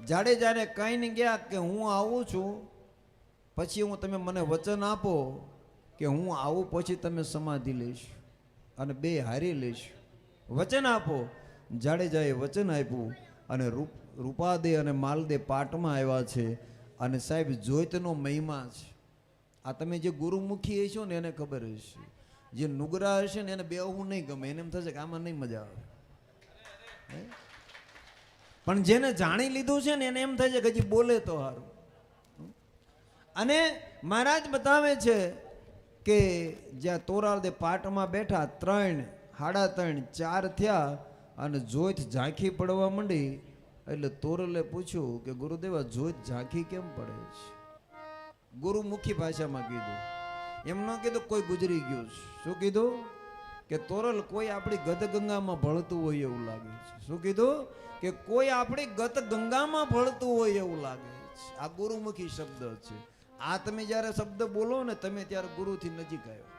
જાડેજાને કહીને ગયા કે હું આવું છું પછી હું તમે મને વચન આપો કે હું આવું પછી તમે સમાધિ લઈશ અને બે હારી લઈશ. વચન આપો. જાડેજાએ વચન આપ્યું અને રૂપાદે અને માલદે પાટમાં આવ્યા છે. અને સાહેબ જોઈતનો મહિમા છે. આ તમે જે ગુરુમુખી હશો ને એને ખબર હશે, જે નુગરા હશે ને એને બેહવું નહીં ગમે, એને એમ થશે કે આમાં નહીં મજા આવે. પણ જેને જાણી લીધું છે ને એને એમ થાય છે કે હજી બોલે તો સારું. અને મહારાજ બતાવે છે કે જ્યાં તોરાલદે પાટમાં બેઠા 3, 3:30, 4 થયા અને જોઈત ઝાંખી પડવા માંડી એટલે તોરલે પૂછ્યું કે ગુરુદેવા જોઈત ઝાંખી કેમ પડે છે? ગુરુમુખી ભાષામાં કીધું, એમ ન કીધું કોઈ ગુજરી ગયું છે. શું કીધું? કે તોરલ કોઈ આપણી ગત ગંગામાં ભળતું હોય એવું લાગે છે. શું કીધું? કે કોઈ આપણી ગત ગંગામાં ભળતું હોય એવું લાગે છે. આ ગુરુમુખી શબ્દ છે. આ તમે જ્યારે શબ્દ બોલો ને તમે ત્યારે ગુરુથી નજીક આવ્યો.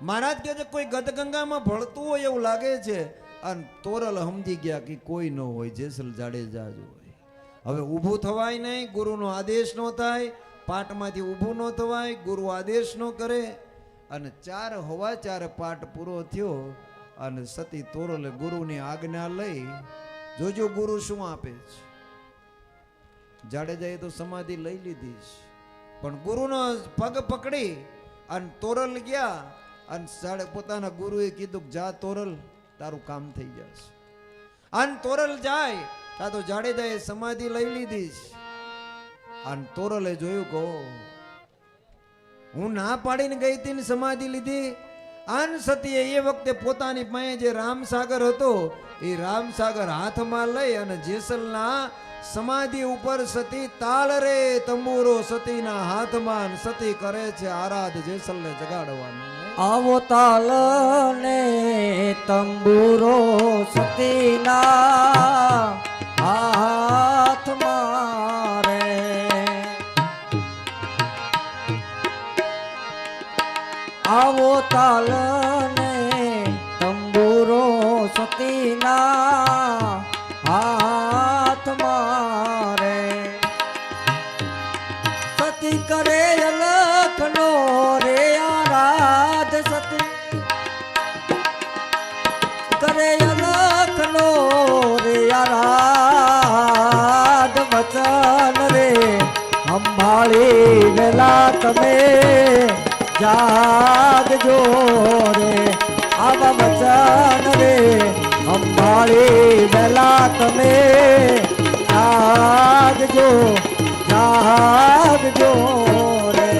મહારાજ કહે છે કોઈ ગત ગંગામાં ભળતું હોય એવું લાગે છે. અને તોરલ સમજી ગયા કે કોઈ ન હોય, જેસલ જાડેજા જ હોય. હવે ઊભું થવાય નહીં, ગુરુનો આદેશ ન થાય, પાટમાંથી ઊભું ન થવાય, ગુરુ આદેશ ન કરે. અને 4:15 પાઠ પૂરો થયો અને સતી તોરલે ગુરુની આજ્ઞા લઈ, જોજો ગુરુ શું આપે છે. જાડેજાએ તો સમાધિ લઈ લીધી છે પણ ગુરુનો પગ પકડી અને તોરલ ગયા અને પોતાના ગુરુએ કીધું જા તોરલ, તારું કામ થઈ જશે. અને તોરલ જાય તા તો જાડેજાએ સમાધિ લઈ લીધી છે. અને તોરલે જોયું કહો હું ના પાડીને ગઈ હતી ને સમાધિ લીધી. આન સતીએ એ વખતે પોતાની પાસે જે રામસાગર હતો એ રામસાગર હાથમાં લઈ અને જેસલના સમાધિ ઉપર સતી તાળ રે તંબુરો સતીના હાથમાં, સતી કરે છે આરાધ જેસલને જગાડવાનું. આવો તાલ ને તંબુરો સતીના હાથમાં રે, આવો તાલ ને તંબુરો સતીના હાથમાં રે. સતી કરે અલખનો રે આરાધ, સતી કરે અલખનો રે આરાધ. વચન રે સંભાળી વેલા તમે જાગજો રે આવા વચન રે અંબાળી વેલા તમે જાગજો જાગજો રે.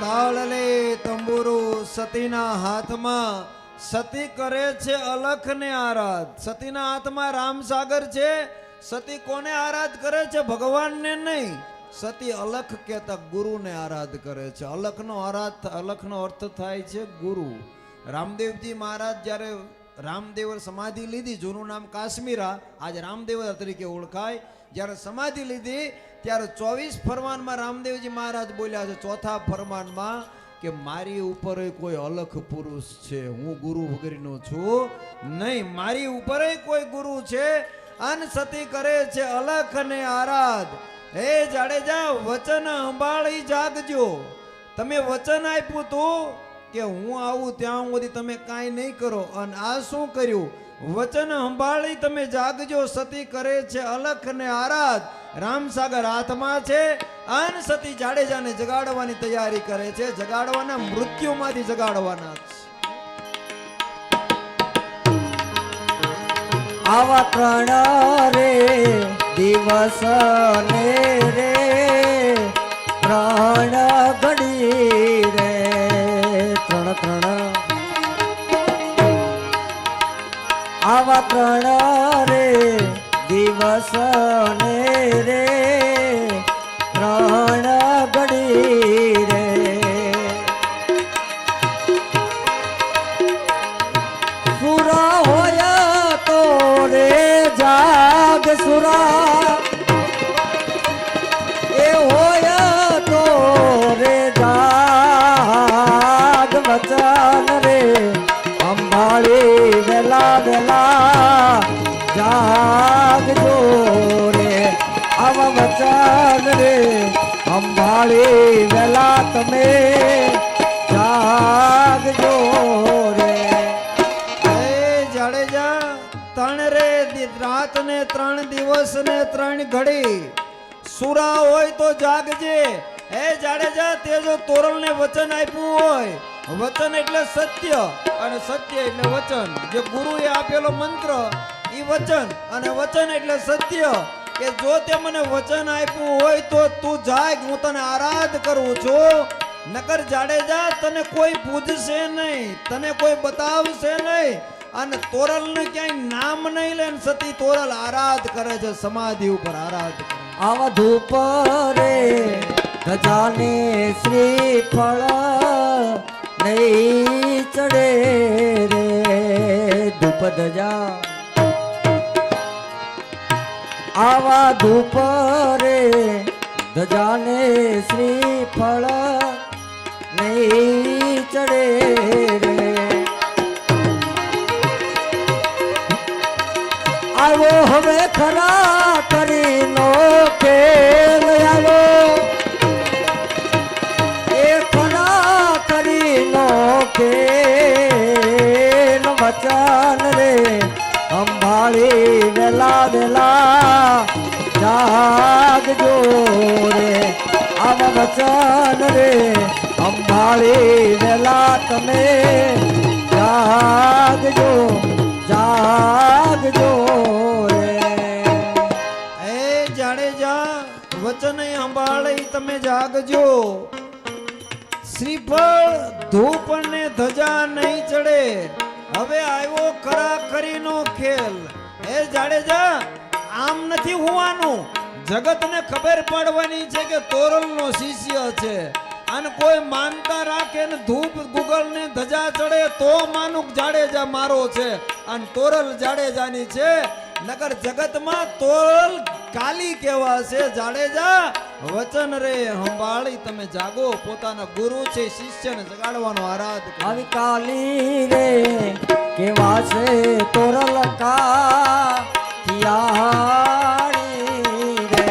તાળલે તંબુરુ સતીના હાથમાં સતી કરે છે અલખને આરાધ. સતીના હાથમાં રામસાગર છે. સતી કોને આરાધ કરે છે? ભગવાનને નહીં. સતી અલખ કહેતા ગુરુને આરાધ કરે છે. અલખનો અર્થ થાય છે ગુરુ. રામદેવજી મહારાજ જ્યારે રામદેવ સમાધિ લીધી, જૂનું નામ કાશ્મીરા, આજ રામદેવ તરીકે ઓળખાય. જ્યારે સમાધિ લીધી ત્યારે 24 ફરમાનમાં રામદેવજી મહારાજ બોલ્યા છે. ચોથા ફરમાનમાં કે મારી ઉપર કોઈ અલખ પુરુષ છે, હું ગુરુ વગરનો છું નહીં, મારી ઉપર કોઈ ગુરુ છે. અન સતી કરે છે અલખ ને આરાધ. હે જાડેજા, વચન સંભાળી જાગજો. તમે વચન આપ્યું તું કે હું આવું ત્યાં સુધી તમે કાંઈ નહીં કરો, અને આ શું કર્યું? વચન સંભાળી તમે જાગજો. સતી કરે છે અલખ ને આરાધ. રામસાગર હાથમાં છે. અન સતી જાડેજાને જગાડવાની તૈયારી કરે છે. જગાડવાના, મૃત્યુમાંથી જગાડવાના છે. આવા ત્રણ રે દિવસ ને રે ત્રણ ઘડી રે ત્રણ આવા ત્રણ રે દિવસ ને રે ત્રણ ઘડી રે સુરા હોય તો રે જાગ સુરા એ હોય તો રે જાગ વચન રે અંબાળી વેલા વેલા જાગજો રે આવા વચન રે અંબાળી વેલા તમે જાગજો રે. જાડેજા, 3 રે રાત ને 3 દિવસ ને 3 ઘડી સુરા હોય તો જાગજે. હે જાડેજા, તે જો તોરલ ને વચન આપ્યું હોય, વચન એટલે સત્ય અને સત્ય એટલે વચન, જે ગુરુએ આપેલો મંત્ર એ વચન, અને વચન એટલે સત્ય. કે જો તે મને વચન આપ્યું હોય તો તું જાગ, હું તને આરાધ કરું છું. નકર જાડેજા, તને કોઈ પૂજશે નહીં, તને કોઈ બતાવશે નહીં, અને તોરલ ને ક્યાંય નામ નહીં લે. સતી તોરલ આરાધ કરે છે, સમાધિ ઉપર આરાધ કરે. આવા ધૂપ રે ધજાને શ્રીફળ નહીં ચડે રે ધૂપ ધજા. આવા ધૂપ રે ધજાને શ્રીફળ નહીં ચડે રે. આવો હવે ખરા કરીનો ખેલ આવો, એ ખરા કરીનો ખેલ વચન રે અંબાળી વેલા વેલા જાગજો રે આવા વચન રે અંબાળી વેલા તમે જાગજો જાગજો રે. એ જાડેજા, વચન સંભાળી તમે જાગજો. શ્રીફળ ધૂપ ને ધજા નહીં ચડે. હવે આવ્યો ખરાખરીનો ખેલ. એ જાડેજા, આમ નથી હોવાનું. જગતને ખબર પડવાની છે કે તોરલનો શિષ્ય છે, અને કોઈ માનતા રાખે ને ધૂપ ગુગલ ને ધજા ચડે તો માનુક જાડેજા મારો છે, અને તોરલ જાડેજાની છે. નકર જગતમાં તોરલ કાલી કહેવાશે. જાડેજા, વચન રે સંભાળી તમે જાગો. પોતાના ગુરુ છે, શિષ્યને જગાડવાનો આરાધ કરો. આવી કાલી રે કેવા છે તોરલ કા યાણી રે.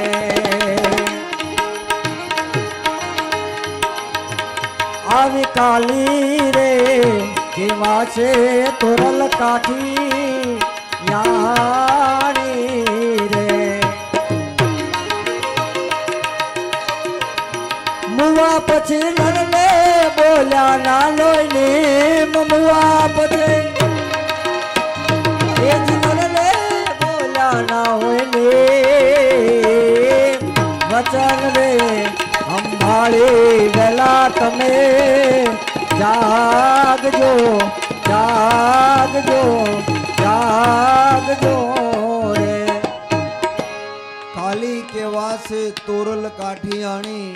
આવી કાલી રે કેવા છે તોરલ કાઠી યાણી રે. મુવા પછી નરને નર રે બોલ્યા ના હોય ને વચન રે સંભાળી વેલા તમે જાગજો જાગજો જાગજો રે. ખાલી કેવા છે તોરલ કાઠિયાણી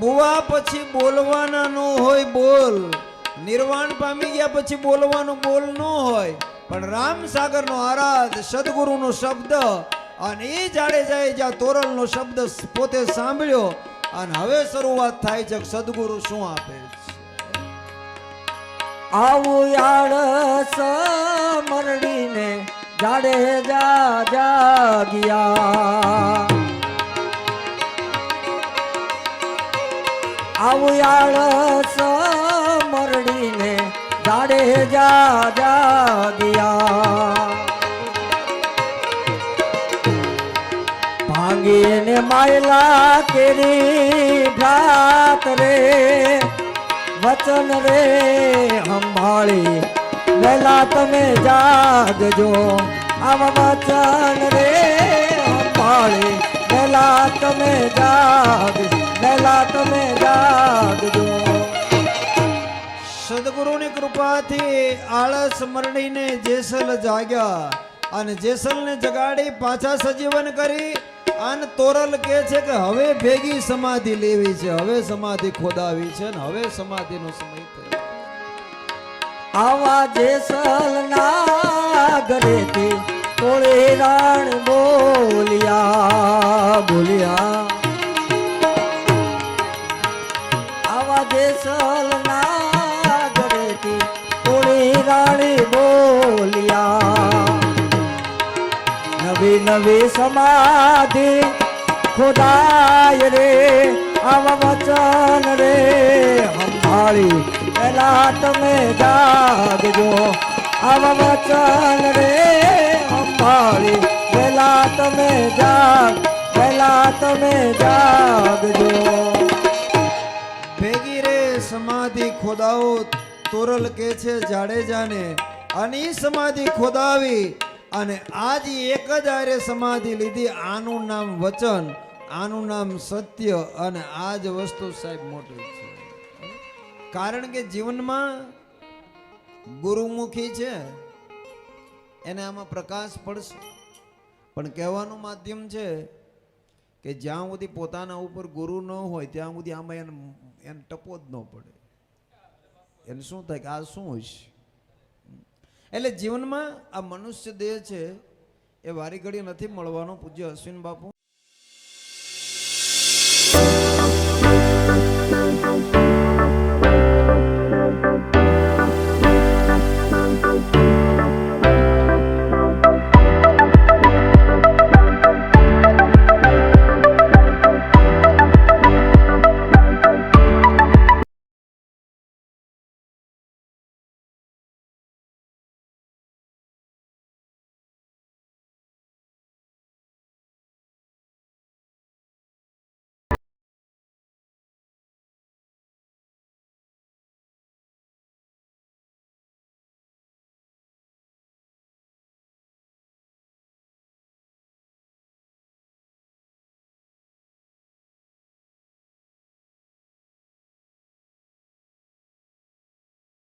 મુવા પછી બોલવાના નો હોય બોલ. નિર્વાણ પામી ગયા પછી બોલવાનું બોલ ન હોય, પણ રામસાગર નો આરાધ સદગુરુ નો શબ્દ અને એ જાડેજાએ જ્યાં તોરલ નો શબ્દ પોતે સાંભળ્યો અને હવે શરૂઆત થાય છે કે સદગુરુ શું આપે છે. આવું આળસ મરડીને જાડેજા જાગ્યા. આવું આળસ મરડીને જાડેજા જાગ્યા. ભાંગીને માયલા કેરી ભ્રાત રે વચન રે સંભાળી વેલા તમે જાગજો. આવા વચન રે સંભાળી વેલા તમે વેલા તમે જાગજો. સદગુરુની કૃપાથી આળસ મરડીને જેસલ જાગ્યા અને જેસલને જગાડી પાછા સજીવન કરી અને તોરલ કે છે કે હવે ભેગી સમાધિ લેવી છે, હવે સમાધિ ખોદાવી છે ને હવે સમાધિનો સમય થયો. આવા જેસલ ના ઘરેથી તોળે રાણ બોલ્યા બોલ્યા. આવા જેસલ ના ઘરેથી તોળે રાણી બોલ્યા. નવી નવી સમાધિ ખોદાય રે આવા વચન રે સંભાળી વેલા તમે જાગજો. આવા વચન રે સંભાળી વેલા તમે જાગજો. ભેગી રે સમાધિ ખોદાવો તોરલ કે છે જાડેજાને અને ઈ સમાધિ ખોદાવી અને આજ એક જ આરે સમાધિ લીધી. આનું નામ વચન, આનું નામ સત્ય અને આ જ વસ્તુ સાહેબ મોટી છે. કારણ કે જીવનમાં ગુરુમુખી છે એને આમાં પ્રકાશ પડશે, પણ કહેવાનું માધ્યમ છે કે જ્યાં સુધી પોતાના ઉપર ગુરુ ન હોય ત્યાં સુધી આમાં એને ટપો જ ન પડે. એને શું થાય કે આ શું હશે. એટલે જીવનમાં આ મનુષ્ય દેહ છે એ વારી ઘડી નથી મળવાનો. પૂજ્ય અશ્વિન બાપુ